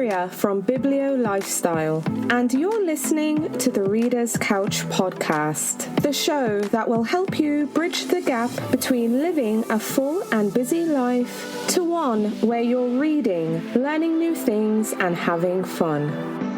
Victoria from Biblio Lifestyle, and you're listening to the Reader's Couch podcast, the show that will help you bridge the gap between living a full and busy life to one where you're reading, learning new things, and having fun.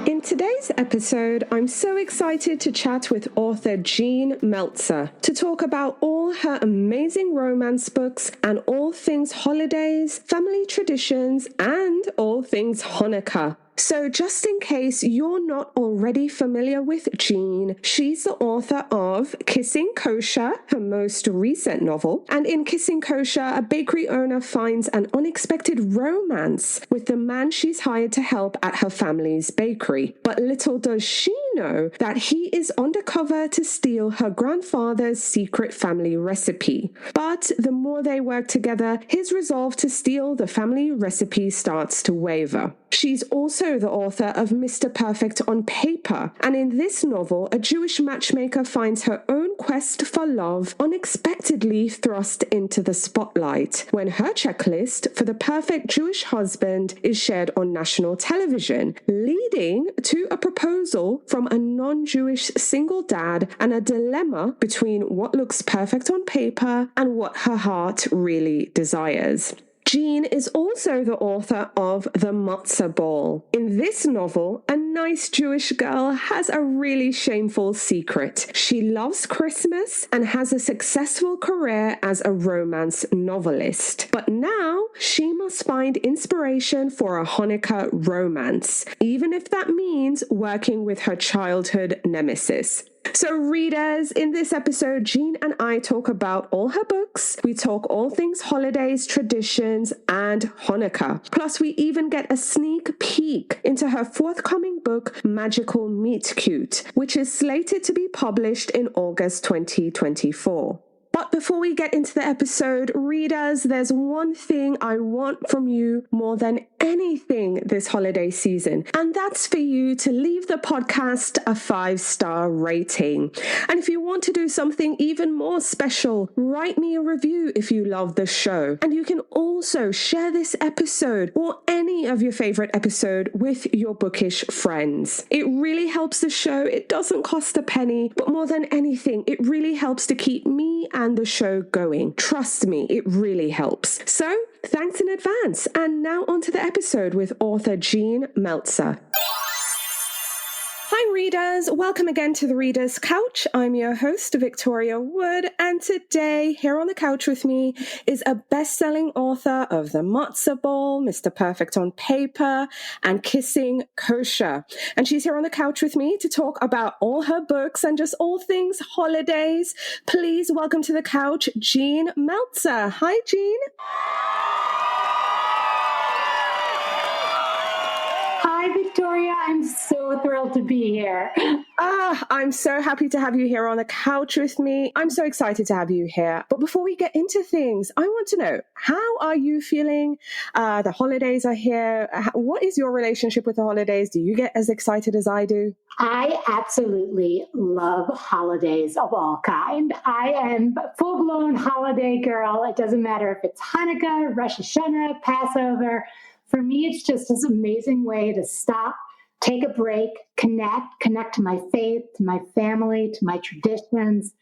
In today's episode, I'm so excited to chat with author Jean Meltzer to talk about all her amazing romance books and all things holidays, family traditions, and all things Hanukkah. So just in case you're not already familiar with Jean, she's the author of Kissing Kosher, her most recent novel. And in Kissing Kosher, a bakery owner finds an unexpected romance with the man she's hired to help at her family's bakery. But little does she know that he is undercover to steal her grandfather's secret family recipe. But the more they work together, his resolve to steal the family recipe starts to waver. She's also the author of Mr. Perfect on Paper, and in this novel, a Jewish matchmaker finds her own quest for love unexpectedly thrust into the spotlight when her checklist for the perfect Jewish husband is shared on national television, leading to a proposal from a non-Jewish single dad and a dilemma between what looks perfect on paper and what her heart really desires. Jean is also the author of The Matzah Ball. In this novel, a nice Jewish girl has a really shameful secret. She loves Christmas and has a successful career as a romance novelist. But now she must find inspiration for a Hanukkah romance, even if that means working with her childhood nemesis. So readers, in this episode, Jean and I talk about all her books. We talk all things holidays, traditions, and Hanukkah. Plus, we even get a sneak peek into her forthcoming book, Magical Meet Cute, which is slated to be published in August 2024. But before we get into the episode, readers, there's one thing I want from you more than anything this holiday season, and that's for you to leave the podcast a 5-star rating. And if you want to do something even more special, write me a review if you love the show. And you can also share this episode or any of your favorite episode with your bookish friends. It really helps the show. It doesn't cost a penny, but more than anything, it really helps to keep me and the show going. Trust me, it really helps. So, thanks in advance. And now on to the episode with author Jean Meltzer. Hi readers, welcome again to the Reader's Couch. I'm your host, Victoria Wood, and today, here on the couch with me is a best-selling author of The Matzah Ball, Mr. Perfect on Paper, and Kissing Kosher. And she's here on the couch with me to talk about all her books and just all things holidays. Please welcome to the couch, Jean Meltzer. Hi, Jean. Hi, Victoria. I'm so thrilled to be here. I'm so happy to have you here on the couch with me. I'm so excited to have you here. But before we get into things, I want to know, how are you feeling? The holidays are here. What is your relationship with the holidays? Do you get as excited as I do? I absolutely love holidays of all kind. I am a full-blown holiday girl. It doesn't matter if it's Hanukkah, Rosh Hashanah, Passover. For me, it's just this amazing way to stop, take a break, connect to my faith, to my family, to my traditions.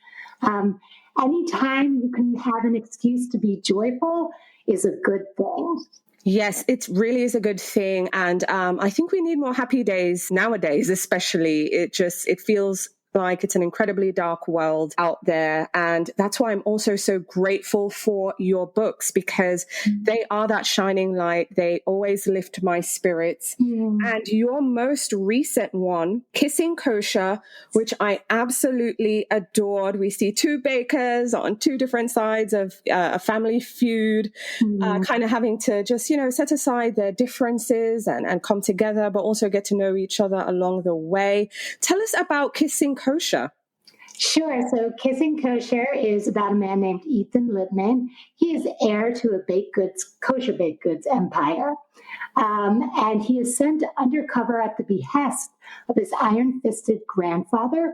Anytime you can have an excuse to be joyful is a good thing. Yes, it really is a good thing. And I think we need more happy days nowadays, especially. It feels like it's an incredibly dark world out there. And that's why I'm also so grateful for your books, because they are that shining light. They always lift my spirits. And your most recent one, Kissing Kosher, which I absolutely adored. We see two bakers on two different sides of a family feud, kind of having to just, set aside their differences and come together, but also get to know each other along the way. Tell us about Kissing Kosher. Sure. So Kissing Kosher is about a man named Ethan Lipman. He is heir to a kosher baked goods empire. And he is sent undercover at the behest of his iron-fisted grandfather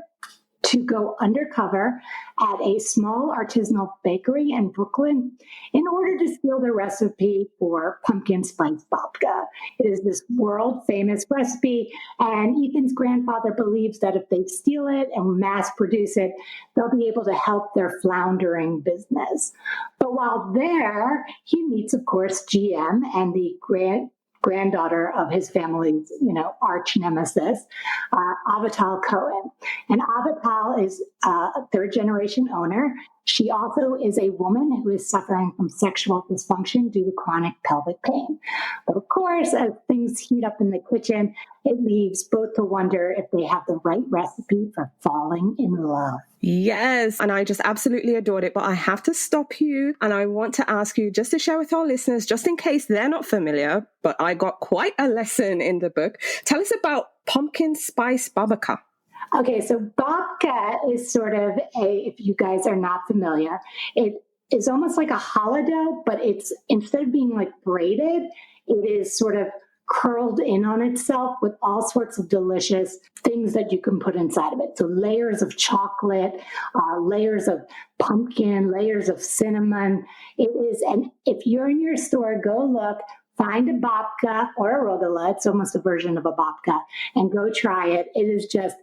to go undercover at a small artisanal bakery in Brooklyn in order to steal the recipe for pumpkin spice babka. It is this world famous recipe, and Ethan's grandfather believes that if they steal it and mass produce it, they'll be able to help their floundering business. But while there, he meets, of course, GM and the granddaughter of his family's, arch nemesis, Avital Cohen. And Avital is a third-generation owner. She also is a woman who is suffering from sexual dysfunction due to chronic pelvic pain. But of course, as things heat up in the kitchen, it leaves both to wonder if they have the right recipe for falling in love. Yes, and I just absolutely adored it, but I have to stop you and I want to ask you just to share with our listeners, just in case they're not familiar, but I got quite a lesson in the book. Tell us about pumpkin spice babka. Okay, so babka is sort of if you guys are not familiar, it is almost like a challah dough, but it's, instead of being like braided, it is sort of curled in on itself with all sorts of delicious things that you can put inside of it. So layers of chocolate, layers of pumpkin, layers of cinnamon. It is, and if you're in your store, go look, find a babka or a rogala, it's almost a version of a babka, and go try it. It is just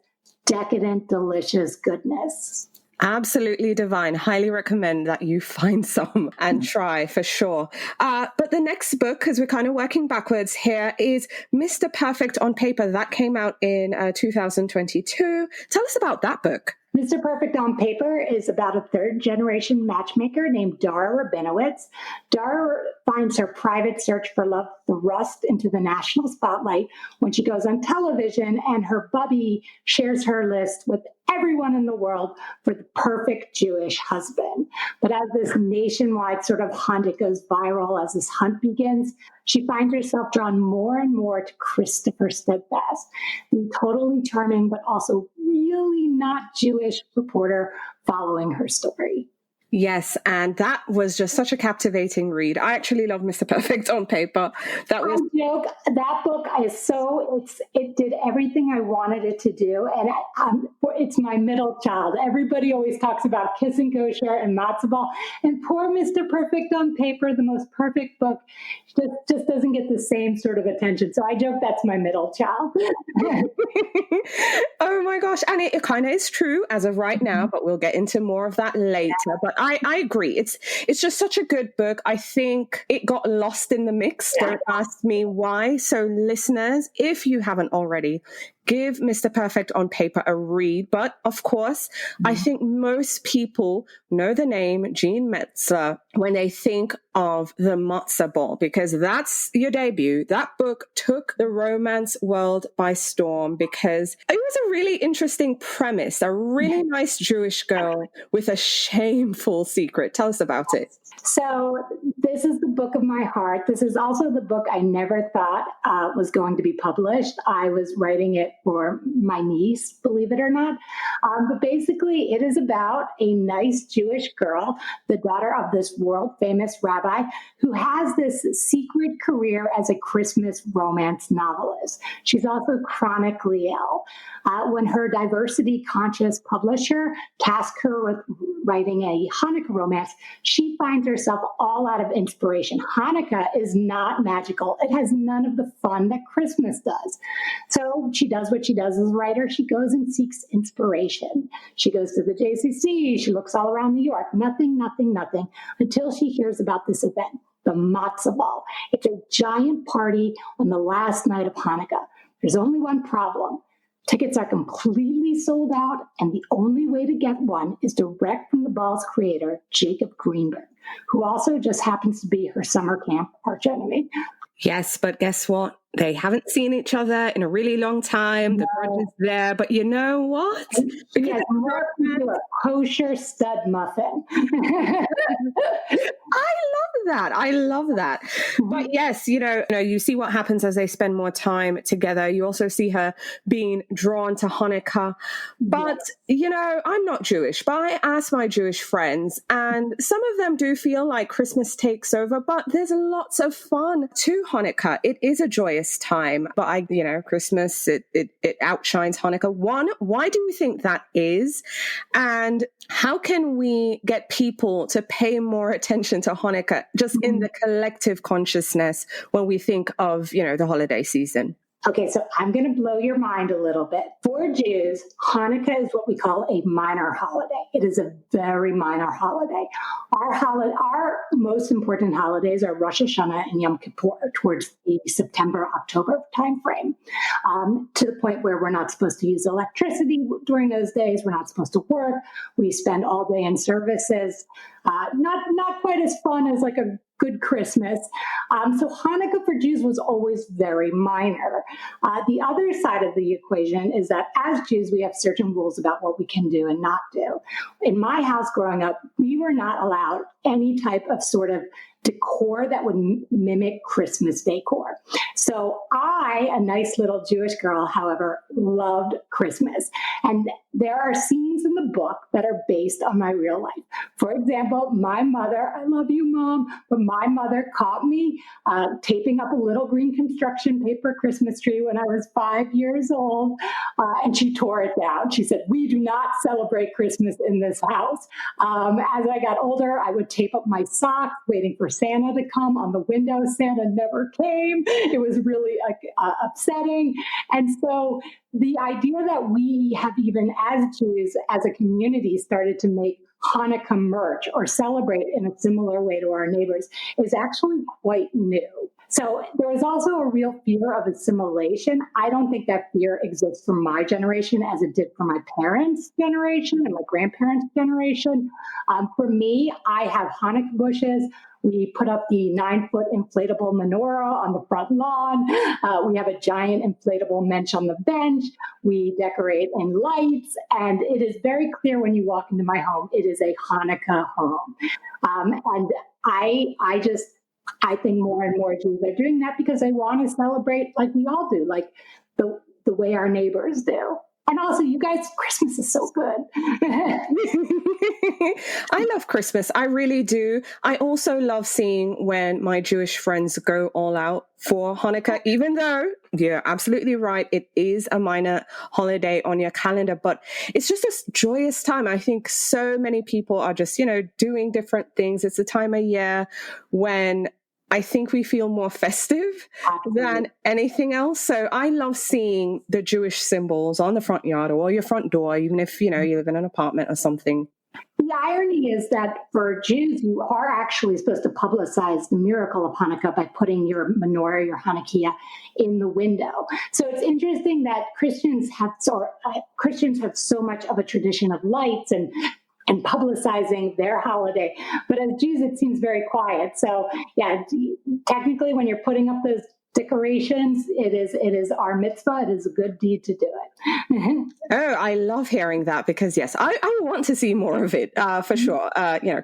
decadent, delicious goodness. Absolutely divine. Highly recommend that you find some and try for sure. But the next book, because we're kind of working backwards here, is Mr. Perfect on Paper. That came out in 2022. Tell us about that book. Mr. Perfect on Paper is about a third-generation matchmaker named Dara Rabinowitz. Dara finds her private search for love thrust into the national spotlight when she goes on television, and her bubby shares her list with everyone in the world for the perfect Jewish husband. But as this nationwide sort of hunt, it goes viral as this hunt begins, she finds herself drawn more and more to Christopher Steadfast, the totally charming but also really not Jewish reporter following her story. Yes, and that was just such a captivating read. I actually love Mr. Perfect on Paper. That was that book is it did everything I wanted it to do, and it's my middle child. Everybody always talks about Kissing Kosher and Matzah Ball, and poor Mr. Perfect on Paper, the most perfect book, just doesn't get the same sort of attention. So I joke that's my middle child. Oh my gosh, and it kind of is true as of right now, but we'll get into more of that later. But I agree. It's just such a good book. I think it got lost in the mix. Yeah. Don't ask me why. So listeners, if you haven't already, give Mr. Perfect on Paper a read. But of course, I think most people know the name Jean Meltzer when they think of the Matzah Ball, because that's your debut. That book took the romance world by storm because it was a really interesting premise, a really nice Jewish girl with a shameful secret. Tell us about it. So this is the book of my heart. This is also the book I never thought was going to be published. I was writing it for my niece, believe it or not. But basically, it is about a nice Jewish girl, the daughter of this world-famous rabbi, who has this secret career as a Christmas romance novelist. She's also chronically ill. When her diversity-conscious publisher tasked her with writing a Hanukkah romance, she finds herself all out of inspiration. Hanukkah is not magical. It has none of the fun that Christmas does. So she does what she does as a writer. She goes and seeks inspiration. She goes to the JCC. She looks all around New York. Nothing, until she hears about this event, the Matzah Ball. It's a giant party on the last night of Hanukkah. There's only one problem. Tickets are completely sold out, and the only way to get one is direct from the ball's creator, Jacob Greenberg, who also just happens to be her summer camp archenemy. Yes, but guess what? They haven't seen each other in a really long time. The grudge is there, but you know what? Because more into a kosher stud muffin. I love that. But yes, you see what happens as they spend more time together. You also see her being drawn to Hanukkah. But, I'm not Jewish, but I ask my Jewish friends, and some of them do feel like Christmas takes over, but there's lots of fun to Hanukkah. It is a joyous joyous time. But Christmas, it outshines Hanukkah. One, why do you think that is? And how can we get people to pay more attention to Hanukkah just in the collective consciousness when we think of, the holiday season? Okay, so I'm going to blow your mind a little bit. For Jews, Hanukkah is what we call a minor holiday. It is a very minor holiday. Our most important holidays are Rosh Hashanah and Yom Kippur towards the September-October timeframe, to the point where we're not supposed to use electricity during those days. We're not supposed to work. We spend all day in services. Not quite as fun as like a good Christmas. So Hanukkah for Jews was always very minor. The other side of the equation is that as Jews, we have certain rules about what we can do and not do. In my house growing up, we were not allowed any type of sort of decor that would mimic Christmas decor. So I, a nice little Jewish girl, however, loved Christmas. And there are scenes in the book that are based on my real life. For example, my mother, I love you, Mom, but my mother caught me taping up a little green construction paper Christmas tree when I was 5 years old, and she tore it down. She said, "We do not celebrate Christmas in this house." As I got older, I would tape up my socks, waiting for Santa to come on the window. Santa never came. It was really upsetting. And so the idea that we have, even as Jews, as a community, started to make Hanukkah merch or celebrate in a similar way to our neighbors is actually quite new. So there is also a real fear of assimilation. I don't think that fear exists for my generation as it did for my parents' generation and my grandparents' generation. For me, I have Hanukkah bushes. We put up the 9-foot inflatable menorah on the front lawn. We have a giant inflatable mensch on the bench. We decorate in lights. And it is very clear when you walk into my home, it is a Hanukkah home. And I think more and more Jews are doing that because they want to celebrate like we all do, like the way our neighbors do. And also, you guys, Christmas is so good. I love Christmas. I really do. I also love seeing when my Jewish friends go all out for Hanukkah, even though you're absolutely right, it is a minor holiday on your calendar, but it's just a joyous time. I think so many people are just, doing different things. It's a time of year when I think we feel more festive than anything else. So I love seeing the Jewish symbols on the front yard or your front door, even if, you live in an apartment or something. The irony is that for Jews, you are actually supposed to publicize the miracle of Hanukkah by putting your menorah, your Hanukkah, in the window. So it's interesting that Christians have so much of a tradition of lights and publicizing their holiday. But as Jews, it seems very quiet. So yeah, technically when you're putting up those decorations, it is our mitzvah. It is a good deed to do it. Oh, I love hearing that because yes, I want to see more of it for sure.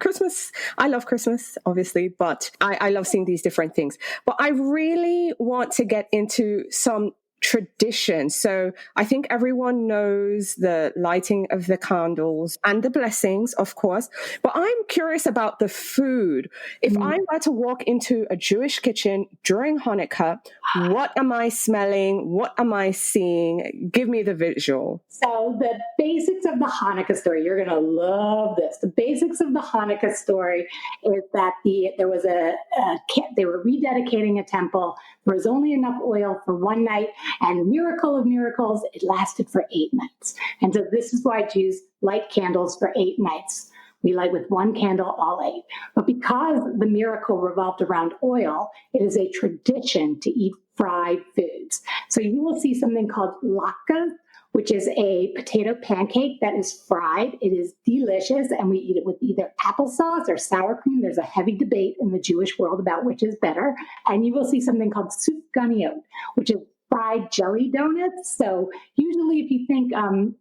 Christmas, I love Christmas, obviously, but I love seeing these different things. But I really want to get into some tradition. So I think everyone knows the lighting of the candles and the blessings, of course, but I'm curious about the food. If I were to walk into a Jewish kitchen during Hanukkah, what am I smelling? What am I seeing? Give me the visual. So the basics of the Hanukkah story, you're going to love this. The basics of the Hanukkah story is that they were rededicating a temple. There was only enough oil for one night, and miracle of miracles, it lasted for 8 nights. And so this is why Jews light candles for 8 nights. We light with one candle all 8. But because the miracle revolved around oil, it is a tradition to eat fried foods. So you will see something called latke, which is a potato pancake that is fried. It is delicious, and we eat it with either applesauce or sour cream. There's a heavy debate in the Jewish world about which is better. And you will see something called sufganiyot, which is fried jelly donuts. So usually if you think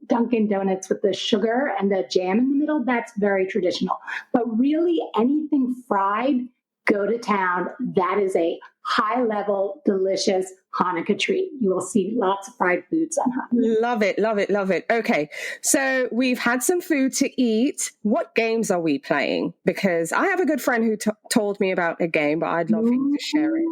Dunkin' Donuts with the sugar and the jam in the middle, that's very traditional. But really anything fried, go to town. That is a high-level, delicious Hanukkah treat. You will see lots of fried foods on Hanukkah. Love it, love it, love it. Okay, so we've had some food to eat. What games are we playing? Because I have a good friend who told me about a game, but I'd love for you to share it.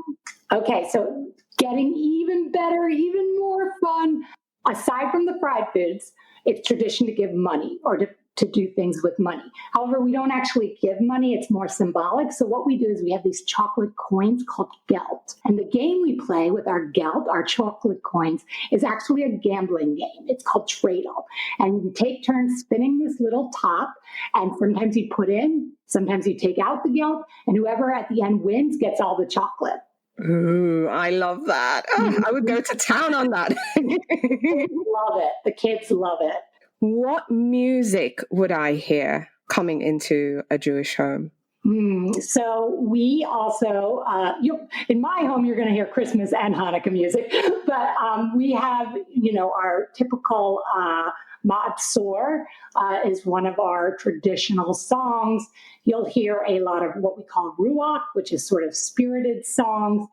Okay, so getting even better, even more fun. Aside from the fried foods, it's tradition to give money or to do things with money. However, we don't actually give money. It's more symbolic. So what we do is we have these chocolate coins called gelt. And the game we play with our gelt, our chocolate coins, is actually a gambling game. It's called Dreidel. And you take turns spinning this little top, and sometimes you put in, sometimes you take out the gelt, and whoever at the end wins gets all the chocolate. Ooh, I love that. Oh, I would go to town on that. Love it. The kids love it. What music would I hear coming into a Jewish home? So we also, in my home, you're going to hear Christmas and Hanukkah music, but we have, our typical Matzah is one of our traditional songs. You'll hear a lot of what we call ruach, which is sort of spirited songs.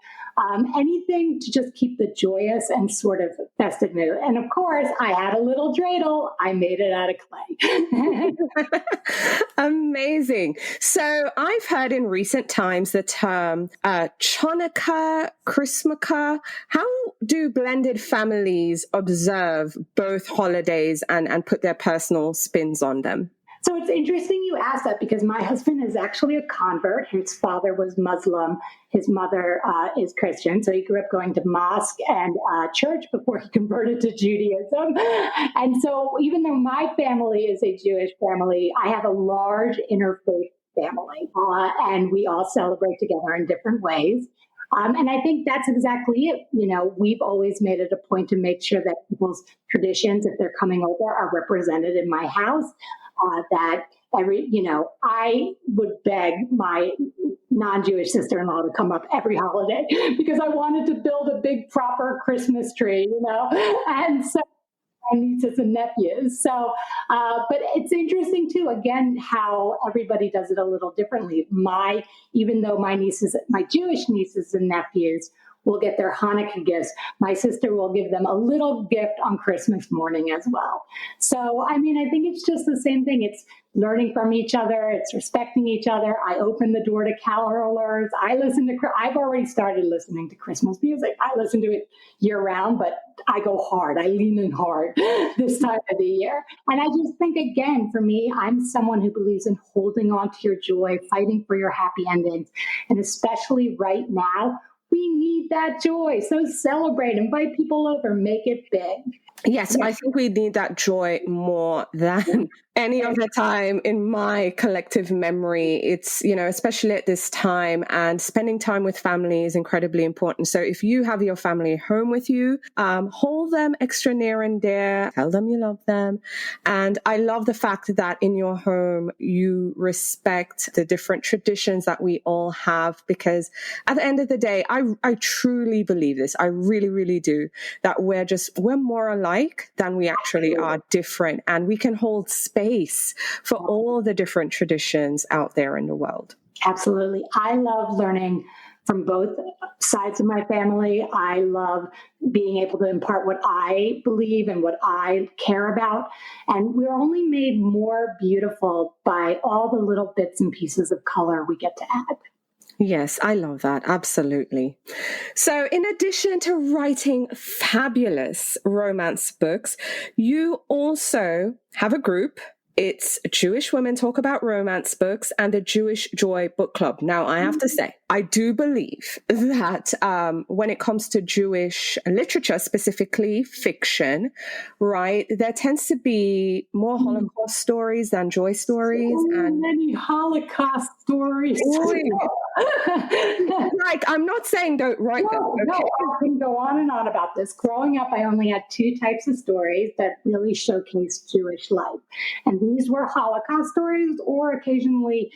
Anything to just keep the joyous and sort of festive mood. And of course, I had a little dreidel. I made it out of clay. Amazing. So I've heard in recent times the term Hanukkah, Christmaka. How do blended families observe both holidays and put their personal spins on them? So it's interesting you asked that because my husband is actually a convert. His father was Muslim. His mother is Christian. So he grew up going to mosque and church before he converted to Judaism. And so even though my family is a Jewish family, I have a large interfaith family. And we all celebrate together in different ways. And I think that's exactly it. We've always made it a point to make sure that people's traditions, if they're coming over, are represented in my house. That I would beg my non-Jewish sister-in-law to come up every holiday because I wanted to build a big proper Christmas tree, and so my nieces and nephews. So, but it's interesting too, again, how everybody does it a little differently. Even though my Jewish nieces and nephews will get their Hanukkah gifts, my sister will give them a little gift on Christmas morning as well. So, I think it's just the same thing. It's learning from each other. It's respecting each other. I open the door to carolers. I've already started listening to Christmas music. I listen to it year round, but I go hard. I lean in hard this time of the year. And I just think, again, for me, I'm someone who believes in holding on to your joy, fighting for your happy endings. And especially right now, we need that joy. So celebrate, invite people over, make it big. Yes, I think we need that joy more than any other time in my collective memory. It's, especially at this time, and spending time with family is incredibly important. So if you have your family home with you, hold them extra near and dear, tell them you love them. And I love the fact that in your home, you respect the different traditions that we all have, because at the end of the day, I truly believe this. I really, really do, that we're more alike than we actually are different, and we can hold space for all the different traditions out there in the world. Absolutely. I love learning from both sides of my family. I love being able to impart what I believe and what I care about. And we're only made more beautiful by all the little bits and pieces of color we get to add. Yes, I love that. Absolutely. So in addition to writing fabulous romance books, you also have a group. It's Jewish Women Talk About Romance Books and the Jewish Joy Book Club. Now, I have to say, I do believe that when it comes to Jewish literature, specifically fiction, right, there tends to be more Holocaust stories than joy stories. And many Holocaust stories. Like, I'm not saying don't write them. Okay. No, I can go on and on about this. Growing up, I only had two types of stories that really showcased Jewish life. And these were Holocaust stories, or occasionally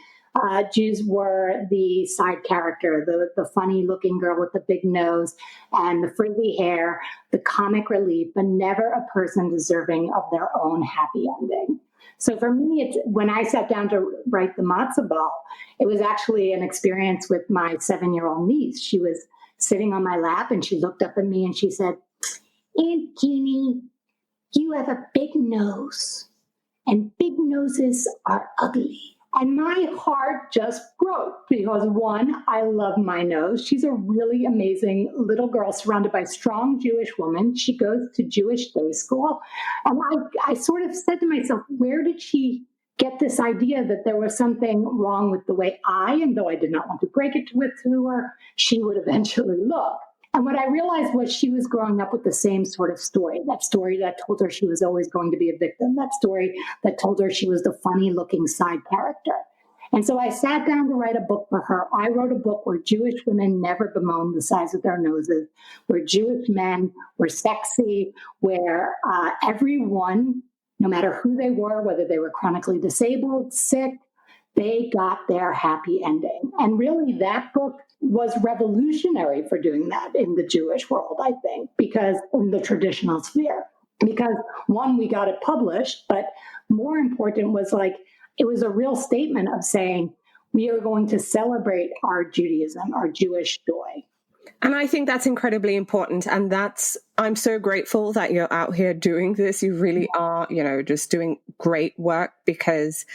Jews were the side character, the funny-looking girl with the big nose and the frizzy hair, the comic relief, but never a person deserving of their own happy ending. So for me, when I sat down to write the Matzah Ball, it was actually an experience with my 7-year-old niece. She was sitting on my lap and she looked up at me and she said, "Aunt Jeannie, you have a big nose, and big noses are ugly. And my heart just broke because one, I love my nose. She's a really amazing little girl surrounded by strong Jewish women. She goes to Jewish day school. And I sort of said to myself, where did she get this idea that there was something wrong with the way and though I did not want to break it to her, she would eventually look. And what I realized was she was growing up with the same sort of story, that story that told her she was always going to be a victim, that story that told her she was the funny-looking side character. And so I sat down to write a book for her. I wrote a book where Jewish women never bemoaned the size of their noses, where Jewish men were sexy, where everyone, no matter who they were, whether they were chronically disabled, sick, they got their happy ending. And really, that book was revolutionary for doing that in the Jewish world, I think, because in the traditional sphere. Because one, we got it published, but more important was it was a real statement of saying, we are going to celebrate our Judaism, our Jewish joy. And I think that's incredibly important. And I'm so grateful that you're out here doing this. You really are, just doing great work, because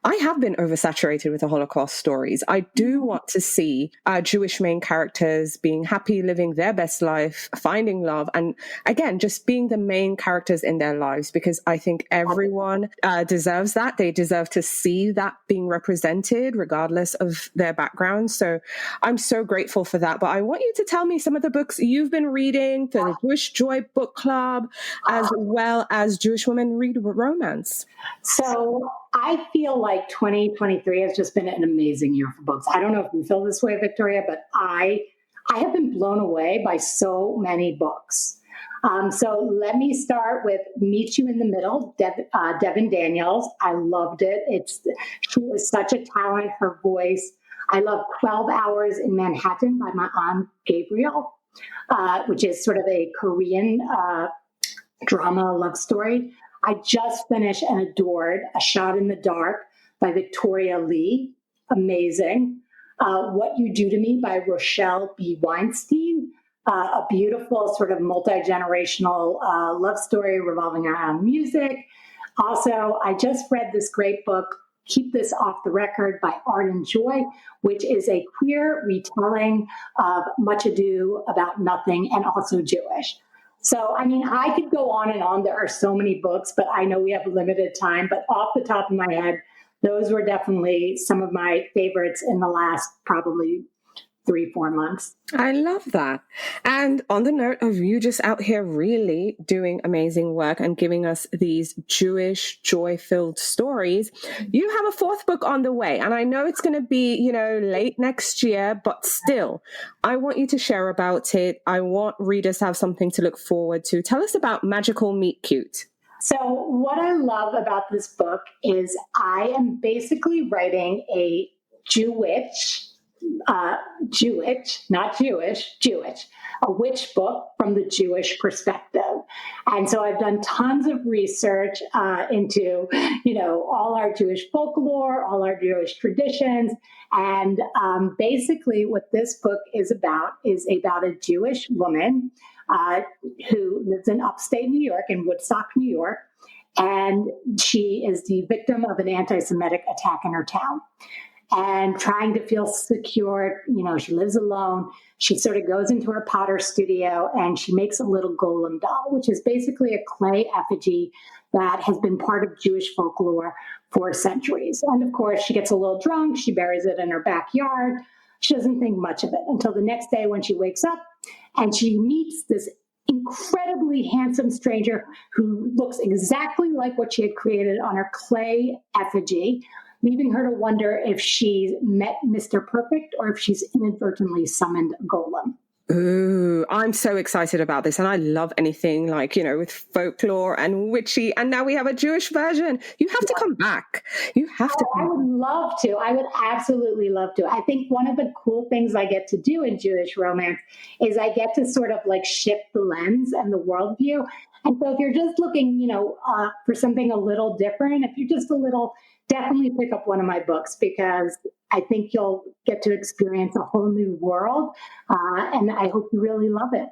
I have been oversaturated with the Holocaust stories. I do want to see Jewish main characters being happy, living their best life, finding love, and again, just being the main characters in their lives, because I think everyone deserves that. They deserve to see that being represented regardless of their background. So I'm so grateful for that. But I want you to tell me some of the books you've been reading for the Jewish Joy Book Club, as well as Jewish Women Read Romance. So I feel like 2023 has just been an amazing year for books. I don't know if you feel this way, Victoria, but I have been blown away by so many books. So let me start with Meet You in the Middle, Devin Daniels. I loved it. She was such a talent, her voice. I love 12 Hours in Manhattan by my aunt Gabriel, which is sort of a Korean drama love story. I just finished and adored A Shot in the Dark by Victoria Lee. Amazing. What You Do to Me by Rochelle B. Weinstein. A beautiful sort of multi-generational love story revolving around music. Also, I just read this great book, Keep This Off the Record by Arden Joy, which is a queer retelling of Much Ado About Nothing, and also Jewish. So, I mean, I could go on and on. There are so many books, but I know we have limited time. But off the top of my head, those were definitely some of my favorites in the last probably 3-4 months. I love that. And on the note of you just out here really doing amazing work and giving us these Jewish joy-filled stories, you have a 4th book on the way. And I know it's going to be, late next year, but still, I want you to share about it. I want readers to have something to look forward to. Tell us about Magical Meet Cute. So what I love about this book is I am basically writing a Jewish, not Jewish, a witch book from the Jewish perspective. And so I've done tons of research into, all our Jewish folklore, all our Jewish traditions. And basically what this book is about a Jewish woman who lives in upstate New York, in Woodstock, New York. And she is the victim of an anti-Semitic attack in her town. And trying to feel secure, she lives alone. She sort of goes into her potter studio and she makes a little golem doll, which is basically a clay effigy that has been part of Jewish folklore for centuries. And of course, she gets a little drunk. She buries it in her backyard. She doesn't think much of it until the next day when she wakes up and she meets this incredibly handsome stranger who looks exactly like what she had created on her clay effigy, leaving her to wonder if she's met Mr. Perfect or if she's inadvertently summoned a golem. Ooh, I'm so excited about this. And I love anything with folklore and witchy. And now we have a Jewish version. You have to come back. You have to. I would love to. I would absolutely love to. I think one of the cool things I get to do in Jewish romance is I get to sort of shift the lens and the worldview. And so if you're just looking, for something a little different, if you're just a little, definitely pick up one of my books because I think you'll get to experience a whole new world. And I hope you really love it.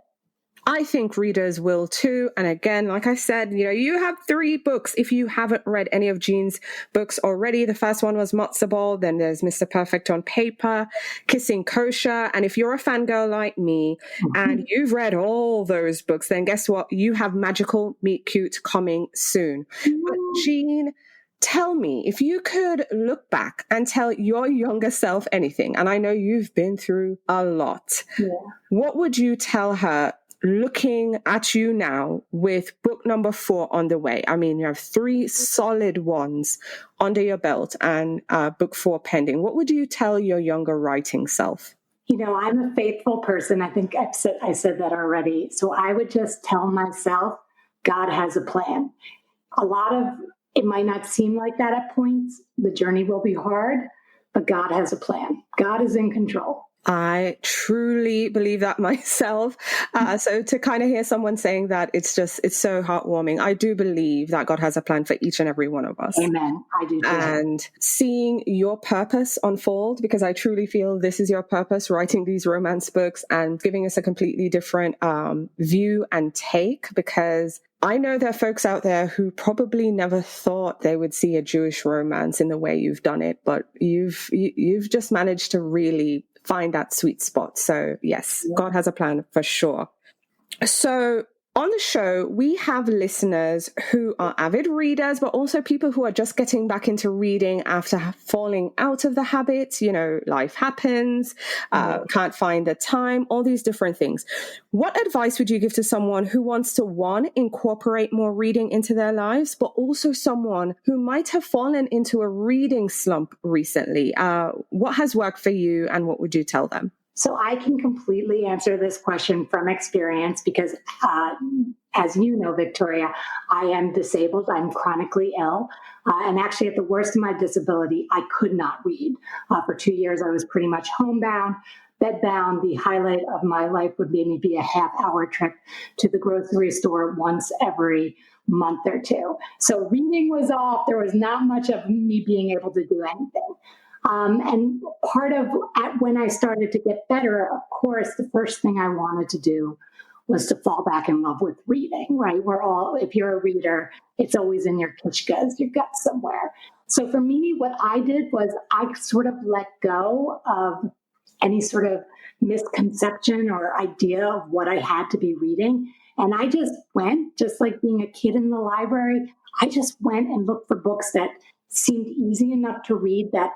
I think readers will too. And again, like I said, you have 3 books. If you haven't read any of Jean's books already, the first one was Matzah Ball. Then there's Mr. Perfect on Paper, Kissing Kosher. And if you're a fangirl like me and you've read all those books, then guess what? You have Magical Meet Cute coming soon. But Jean, tell me, if you could look back and tell your younger self anything, and I know you've been through a lot, what would you tell her looking at you now with book number 4 on the way? I mean, you have 3 solid ones under your belt and book 4 pending. What would you tell your younger writing self? I'm a faithful person. I think I said that already. So I would just tell myself, God has a plan. It might not seem like that at points. The journey will be hard, but God has a plan. God is in control. I truly believe that myself. So to kind of hear someone saying that, it's so heartwarming. I do believe that God has a plan for each and every one of us. Amen. I do too. And seeing your purpose unfold, because I truly feel this is your purpose, writing these romance books and giving us a completely different view and take, because I know there are folks out there who probably never thought they would see a Jewish romance in the way you've done it, but you've just managed to really find that sweet spot. So yes, God has a plan for sure. So on the show, we have listeners who are avid readers, but also people who are just getting back into reading after falling out of the habit. Life happens, can't find the time, all these different things. What advice would you give to someone who wants to, 1, incorporate more reading into their lives, but also someone who might have fallen into a reading slump recently? What has worked for you and what would you tell them? So I can completely answer this question from experience because, as you know, Victoria, I am disabled. I'm chronically ill. And actually, at the worst of my disability, I could not read. For 2 years, I was pretty much homebound, bedbound. The highlight of my life would maybe be a half-hour trip to the grocery store once every month or 2. So reading was off. There was not much of me being able to do anything. And part of when I started to get better, of course, the first thing I wanted to do was to fall back in love with reading, right? If you're a reader, it's always in your kishkas, your gut somewhere. So for me, what I did was I sort of let go of any sort of misconception or idea of what I had to be reading. And I just went, just like being a kid in the library, I just went and looked for books that seemed easy enough to read that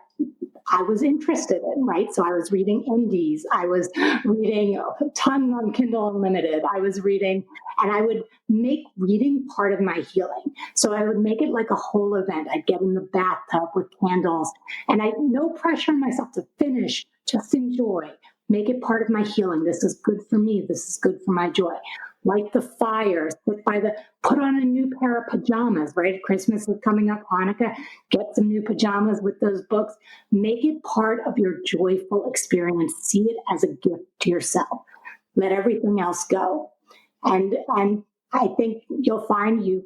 I was interested in, right? So I was reading indies. I was reading a ton on Kindle Unlimited. I was reading, and I would make reading part of my healing. So I would make it like a whole event. I'd get in the bathtub with candles, and no pressure on myself to finish, just enjoy. Make it part of my healing. This is good for me. This is good for my joy. Light the fires, put on a new pair of pajamas, right? Christmas is coming up, Hanukkah, get some new pajamas with those books. Make it part of your joyful experience. See it as a gift to yourself. Let everything else go. And I think you'll find you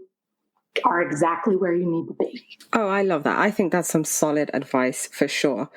are exactly where you need to be. Oh, I love that. I think that's some solid advice for sure.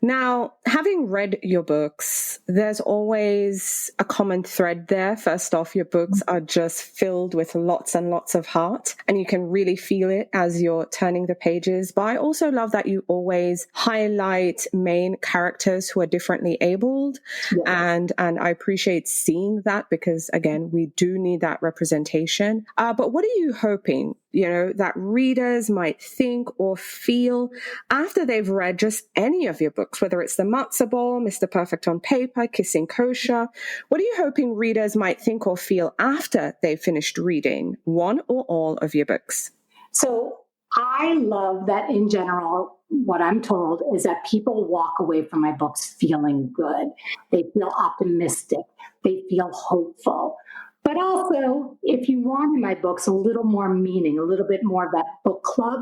Now, having read your books, there's always a common thread there. First off, your books are just filled with lots and lots of heart, and you can really feel it as you're turning the pages. But I also love that you always highlight main characters who are differently abled. Yeah. And I appreciate seeing that because, again, we do need that representation. But what are you hoping that readers might think or feel after they've read just any of your books, whether it's the Matzah Ball, Mr. Perfect on Paper, Kissing Kosher? What are you hoping readers might think or feel after they've finished reading one or all of your books? So I love that in general, what I'm told is that people walk away from my books feeling good. They feel optimistic. They feel hopeful. But also, if you want in my books a little more meaning, a little bit more of that book club,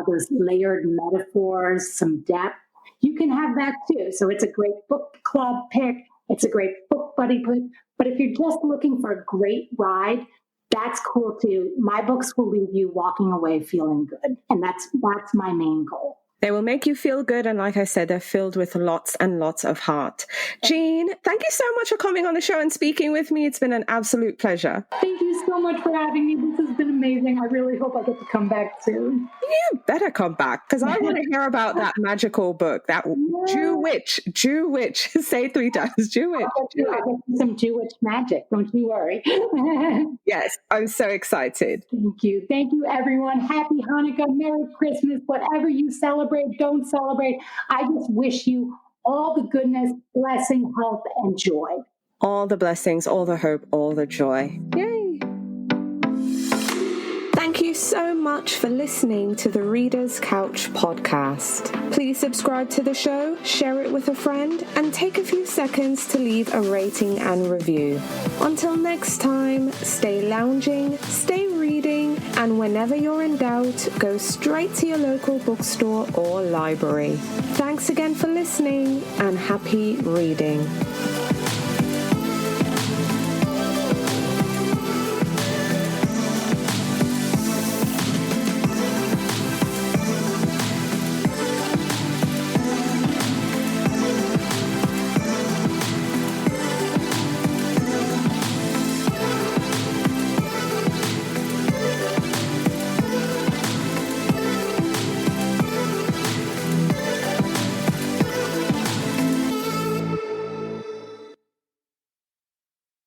those layered metaphors, some depth, you can have that too. So it's a great book club pick. It's a great book buddy pick. But if you're just looking for a great ride, that's cool too. My books will leave you walking away feeling good. And that's my main goal. They will make you feel good. And like I said, they're filled with lots and lots of heart. Jean, thank you so much for coming on the show and speaking with me. It's been an absolute pleasure. Thank you so much for having me. This has been amazing. I really hope I get to come back soon. You better come back, because I want to hear about that magical book, that Jew witch, say 3 times, Jew witch. I'll get some Jewish magic. Don't you worry. Yes, I'm so excited. Thank you. Thank you, everyone. Happy Hanukkah, Merry Christmas, whatever you celebrate, don't celebrate. I just wish you all the goodness, blessing, health, and joy. All the blessings, all the hope, all the joy. Yay! Thank you so much for listening to the Reader's Couch podcast. Please subscribe to the show, share it with a friend, and take a few seconds to leave a rating and review. Until next time, stay lounging, stay reading, and whenever you're in doubt, go straight to your local bookstore or library. Thanks again for listening, and happy reading.